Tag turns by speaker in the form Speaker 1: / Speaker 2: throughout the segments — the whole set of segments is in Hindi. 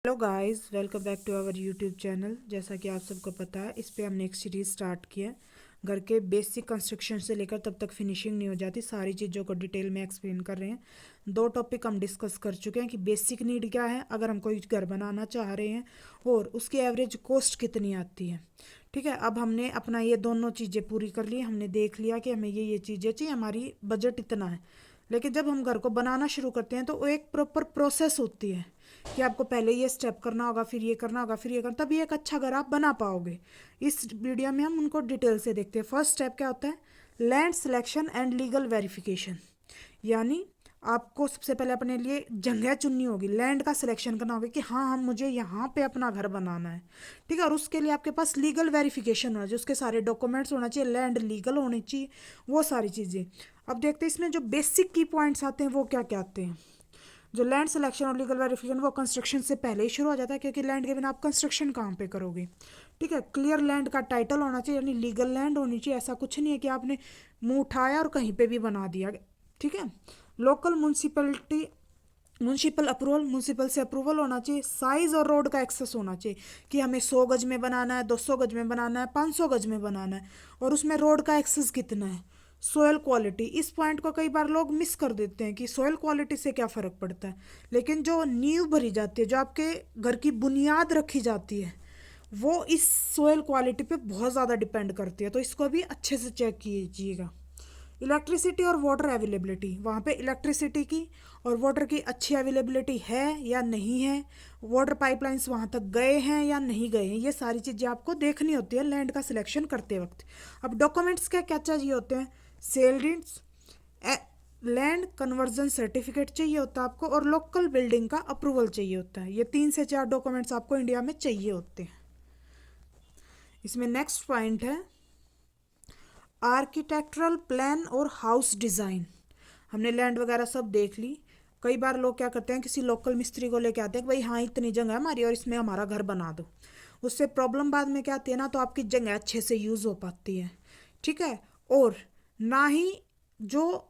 Speaker 1: Hello guys, welcome back to our YouTube channel. जैसा कि आप सबको पता है, इस पे हमने एक सीरीज़ स्टार्ट की है। घर के बेसिक कंस्ट्रक्शन से लेकर तब तक फिनिशिंग नहीं हो जाती, सारी चीज़ों को डिटेल में एक्सप्लेन कर रहे हैं। दो टॉपिक हम डिस्कस कर चुके हैं कि बेसिक नीड क्या है अगर हम कोई घर बनाना चाह रहे हैं, और उसकी एवरेज कॉस्ट कितनी आती है। ठीक है, अब हमने अपना ये दोनों चीज़ें पूरी कर ली। हमने देख लिया कि हमें ये चीज़ें चाहिए, हमारी बजट इतना है। लेकिन जब हम घर को बनाना शुरू करते हैं तो वो एक प्रॉपर प्रोसेस होती है कि आपको पहले ये स्टेप करना होगा, फिर ये करना होगा, फिर ये करना, तभी एक अच्छा घर आप बना पाओगे। इस वीडियो में हम उनको डिटेल से देखते हैं। फर्स्ट स्टेप क्या होता है? Land selection and legal verification. यानी आपको सबसे पहले अपने लिए जगह चुननी होगी, लैंड का सिलेक्शन करना होगा कि हाँ हम मुझे यहाँ पे अपना घर बनाना है। ठीक है, और उसके लिए आपके पास लीगल वेरिफिकेशन होना चाहिए, उसके सारे डॉक्यूमेंट्स होना चाहिए, लैंड लीगल होनी चाहिए, वो सारी चीज़ें। अब देखते हैं इसमें जो बेसिक की पॉइंट्स आते हैं वो क्या क्या आते हैं। जो लैंड सिलेक्शन और लीगल वेरिफिकेशन वो कंस्ट्रक्शन से पहले ही शुरू हो जाता है, क्योंकि लैंड के बिना आप कंस्ट्रक्शन कहाँ पे करोगे। ठीक है, क्लियर लैंड का टाइटल होना चाहिए, यानी लीगल लैंड होनी चाहिए। ऐसा कुछ नहीं है कि आपने मुंह उठाया और कहीं पे भी बना दिया। ठीक है, local municipality municipal approval, municipal से अप्रूवल होना चाहिए। साइज और रोड का एक्सेस होना चाहिए कि हमें 100 गज में बनाना है, 200 गज में बनाना है, 500 गज में बनाना है, और उसमें रोड का एक्सेस कितना है। सोयल क्वालिटी, इस पॉइंट को कई बार लोग मिस कर देते हैं कि सोयल क्वालिटी से क्या फ़र्क पड़ता है। लेकिन जो नींव भरी जाती है, जो आपके घर की बुनियाद रखी जाती है, वो इस सोयल क्वालिटी पे बहुत ज़्यादा डिपेंड करती है। तो इसको भी अच्छे से चेक कीजिएगा। इलेक्ट्रिसिटी और वाटर अवेलेबिलिटी, वहाँ पे इलेक्ट्रिसिटी की और वाटर की अच्छी अवेलेबिलिटी है या नहीं है, वाटर पाइपलाइंस वहाँ तक गए हैं या नहीं गए हैं, ये सारी चीज़ें आपको देखनी होती है लैंड का सिलेक्शन करते वक्त। अब डॉक्यूमेंट्स क्या क्या चाहिए होते हैं? Sale deeds, land conversion certificate चाहिए होता है आपको, और लोकल बिल्डिंग का अप्रूवल चाहिए होता है। ये 3 से 4 डॉक्यूमेंट्स आपको इंडिया में चाहिए होते हैं। इसमें नेक्स्ट पॉइंट है आर्किटेक्चरल प्लान और हाउस डिज़ाइन। हमने लैंड वगैरह सब देख ली। कई बार लोग क्या करते हैं, किसी लोकल मिस्त्री को लेके आते हैं कि भाई हाँ इतनी जगह है हमारी और इसमें हमारा घर बना दो। उससे प्रॉब्लम बाद में क्या आती है ना, तो आपकी जगह अच्छे से यूज़ हो पाती है। ठीक है, और ना ही जो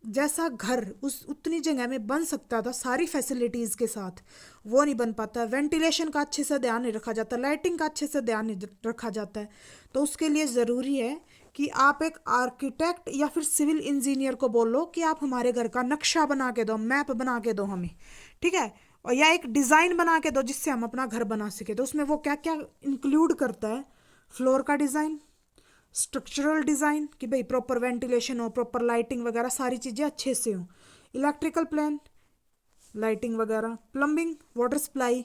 Speaker 1: जैसा घर उस उतनी जगह में बन सकता था सारी फैसिलिटीज़ के साथ, वो नहीं बन पाता। वेंटिलेशन का अच्छे से ध्यान नहीं रखा जाता, लाइटिंग का अच्छे से ध्यान नहीं रखा जाता है। तो उसके लिए ज़रूरी है कि आप एक आर्किटेक्ट या फिर सिविल इंजीनियर को बोलो कि आप हमारे घर का नक्शा बना के दो, मैप बना के दो हमें। ठीक है, और या एक डिज़ाइन बना के दो जिससे हम अपना घर बना सके। तो उसमें वो क्या क्या इंक्लूड करता है? फ्लोर का डिज़ाइन, स्ट्रक्चरल डिज़ाइन कि भाई प्रॉपर वेंटिलेशन हो, प्रॉपर लाइटिंग वगैरह सारी चीज़ें अच्छे से हो, इलेक्ट्रिकल प्लान, लाइटिंग वगैरह, प्लम्बिंग, वाटर सप्लाई,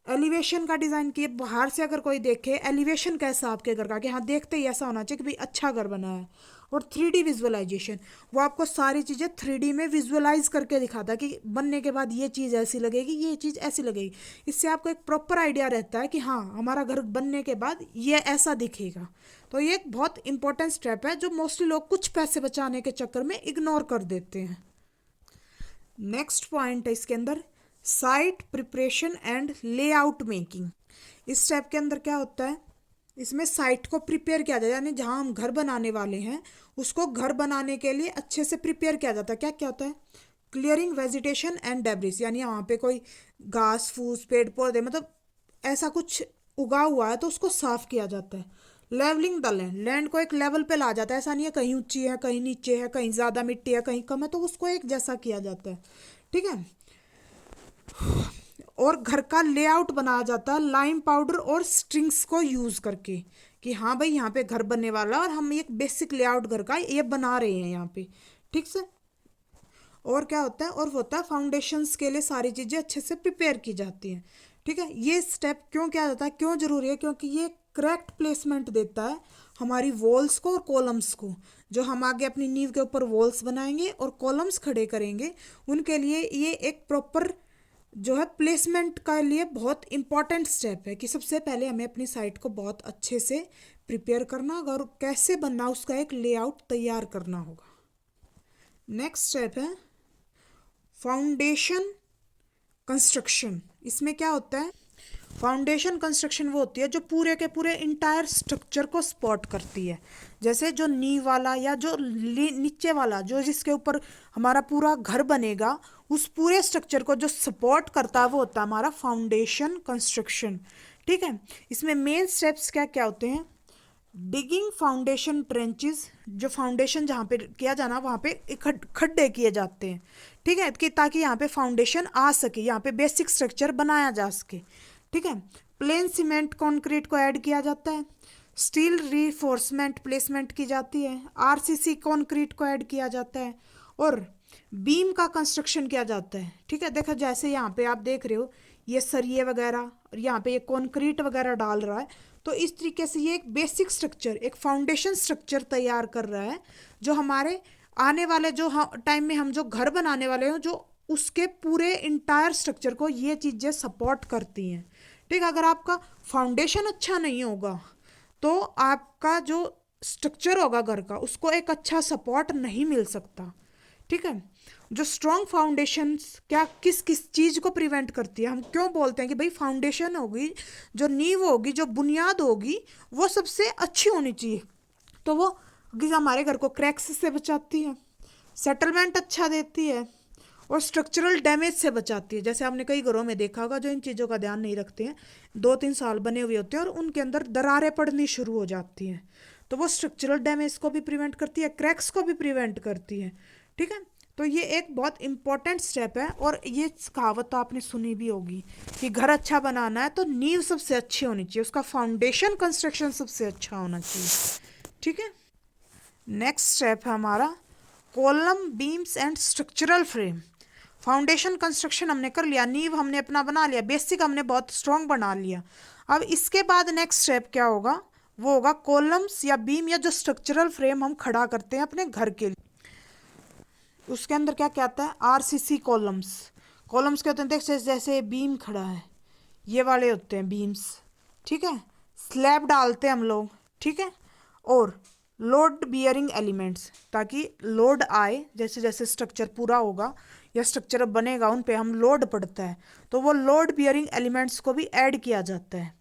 Speaker 1: एलिवेशन का डिज़ाइन कि बाहर से अगर कोई देखे एलिवेशन कैसा आपके घर का, कि हाँ देखते ही ऐसा होना चाहिए कि भाई अच्छा घर बना है। और 3D विजुअलाइजेशन, वो आपको सारी चीज़ें 3D में विजुअलाइज करके दिखाता है कि बनने के बाद ये चीज़ ऐसी लगेगी, ये चीज़ ऐसी लगेगी। इससे आपको एक प्रॉपर आइडिया रहता है कि हाँ हमारा घर बनने के बाद ये ऐसा दिखेगा। तो ये एक बहुत इंपॉर्टेंट स्टेप है जो मोस्टली लोग कुछ पैसे बचाने के चक्कर में इग्नोर कर देते हैं। नेक्स्ट पॉइंट है इसके अंदर site preparation and layout making. इस स्टेप के अंदर क्या होता है? इसमें साइट को प्रिपेयर किया जाता है, यानी जहाँ हम घर बनाने वाले हैं उसको घर बनाने के लिए अच्छे से प्रिपेयर किया जाता है। क्या क्या होता है? क्लियरिंग वेजिटेशन एंड डेब्रिस, यानी वहाँ पे कोई घास फूस पेड़ पौधे मतलब ऐसा कुछ उगा हुआ है तो उसको साफ किया जाता है। लेवलिंग द लैंड, लैंड को एक लेवल पे ला जाता है। ऐसा नहीं है कहीं ऊंची है कहीं नीचे है, कहीं ज़्यादा मिट्टी है कहीं कम है, तो उसको एक जैसा किया जाता है। ठीक है, और घर का लेआउट बनाया जाता है लाइम पाउडर और स्ट्रिंग्स को यूज़ करके कि हाँ भाई यहाँ पे घर बनने वाला है और हम एक बेसिक लेआउट घर का ये बना रहे हैं यहाँ पे। ठीक से, और क्या होता है, और होता है फाउंडेशंस के लिए सारी चीज़ें अच्छे से प्रिपेयर की जाती हैं। ठीक है, ये स्टेप क्यों किया जाता है, क्यों जरूरी है? क्योंकि ये करेक्ट प्लेसमेंट देता है हमारी वॉल्स को और कॉलम्स को। जो हम आगे अपनी नींव के ऊपर वॉल्स बनाएंगे और कॉलम्स खड़े करेंगे, उनके लिए ये एक प्रॉपर जो है प्लेसमेंट का लिए बहुत इंपॉर्टेंट स्टेप है कि सबसे पहले हमें अपनी साइट को बहुत अच्छे से प्रिपेयर करना होगा और कैसे बनना उसका एक लेआउट तैयार करना होगा। नेक्स्ट स्टेप है फाउंडेशन कंस्ट्रक्शन। इसमें क्या होता है? फाउंडेशन कंस्ट्रक्शन वो होती है जो पूरे के पूरे इंटायर स्ट्रक्चर को सपोर्ट करती है। जैसे जो नींव वाला या जो नीचे वाला जो जिसके ऊपर हमारा पूरा घर बनेगा, उस पूरे स्ट्रक्चर को जो सपोर्ट करता है वो होता है हमारा फाउंडेशन कंस्ट्रक्शन। ठीक है, इसमें मेन स्टेप्स क्या क्या होते हैं? डिगिंग फाउंडेशन ट्रेंचेस, जो फाउंडेशन जहाँ पे किया जाना वहाँ पे खड्डे किए जाते हैं। ठीक है, कि ताकि यहाँ पे फाउंडेशन आ सके, यहाँ पे बेसिक स्ट्रक्चर बनाया जा सके। ठीक है, प्लेन सीमेंट कंक्रीट को ऐड किया जाता है, स्टील रीफोर्समेंट प्लेसमेंट की जाती है, आरसीसी कंक्रीट को ऐड किया जाता है और बीम का कंस्ट्रक्शन किया जाता है। ठीक है, देखो जैसे यहाँ पे आप देख रहे हो ये सरिये वगैरह और यहाँ पे ये कंक्रीट वगैरह डाल रहा है, तो इस तरीके से ये एक बेसिक स्ट्रक्चर, एक फाउंडेशन स्ट्रक्चर तैयार कर रहा है जो हमारे आने वाले जो टाइम में हम जो घर बनाने वाले हैं जो उसके पूरे इंटायर स्ट्रक्चर को ये चीज़ें सपोर्ट करती हैं। ठीक है, अगर आपका फाउंडेशन अच्छा नहीं होगा तो आपका जो स्ट्रक्चर होगा घर का उसको एक अच्छा सपोर्ट नहीं मिल सकता। ठीक है, जो स्ट्रॉन्ग फाउंडेशन क्या किस किस चीज़ को प्रिवेंट करती है? हम क्यों बोलते हैं कि भाई फाउंडेशन होगी, जो नींव होगी, जो बुनियाद होगी वो सबसे अच्छी होनी चाहिए, तो वो हमारे घर को क्रैक्स से बचाती है, सेटलमेंट अच्छा देती है और स्ट्रक्चरल डैमेज से बचाती है। जैसे आपने कई घरों में देखा होगा जो इन चीज़ों का ध्यान नहीं रखते हैं, 2-3 साल बने हुए होते हैं और उनके अंदर दरारें पड़नी शुरू हो जाती हैं, तो वो स्ट्रक्चरल डैमेज को भी प्रिवेंट करती है, क्रैक्स को भी प्रिवेंट करती है। ठीक है, तो ये एक बहुत इंपॉर्टेंट स्टेप है और ये कहावत तो आपने सुनी भी होगी कि घर अच्छा बनाना है तो नींव सबसे अच्छी होनी चाहिए, उसका फाउंडेशन कंस्ट्रक्शन सबसे अच्छा होना चाहिए। ठीक है, नेक्स्ट स्टेप है हमारा column beams and structural frame. Foundation construction हमने कर लिया, नींव हमने अपना बना लिया, बेसिक हमने बहुत स्ट्रॉन्ग बना लिया। अब इसके बाद नेक्स्ट स्टेप क्या होगा? वो होगा कॉलम्स या बीम या जो स्ट्रक्चरल फ्रेम हम खड़ा करते हैं अपने घर के लिए, उसके अंदर क्या क्या आता है? RCC columns. कॉलम्स क्या होते हैं? देख जैसे बीम खड़ा है, ये वाले होते हैं बीम्स। ठीक है, स्लैब डालते हैं हम लोग। ठीक है, और लोड बियरिंग एलिमेंट्स, ताकि लोड आए, जैसे जैसे स्ट्रक्चर पूरा होगा या स्ट्रक्चर बनेगा उन पे हम लोड पड़ता है तो वो लोड बियरिंग एलिमेंट्स को भी ऐड किया जाता है।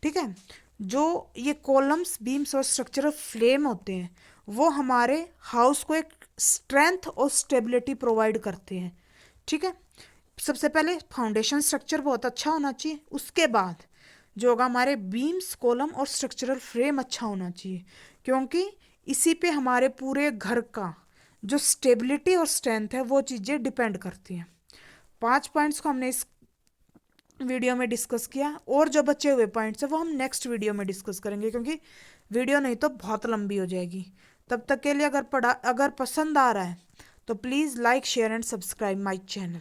Speaker 1: ठीक है, जो ये कॉलम्स बीम्स और स्ट्रक्चरल फ्रेम होते हैं वो हमारे हाउस को एक स्ट्रेंथ और स्टेबिलिटी प्रोवाइड करते हैं। ठीक है, सबसे पहले फाउंडेशन स्ट्रक्चर बहुत अच्छा होना चाहिए, उसके बाद जो होगा हमारे बीम्स कॉलम और स्ट्रक्चरल फ्रेम अच्छा होना चाहिए, क्योंकि इसी पे हमारे पूरे घर का जो स्टेबिलिटी और स्ट्रेंथ है वो चीज़ें डिपेंड करती हैं। 5 पॉइंट्स को हमने इस वीडियो में डिस्कस किया और जो बचे हुए पॉइंट्स है वो हम नेक्स्ट वीडियो में डिस्कस करेंगे, क्योंकि वीडियो नहीं तो बहुत लंबी हो जाएगी। तब तक के लिए अगर पसंद आ रहा है तो please like share and subscribe my channel.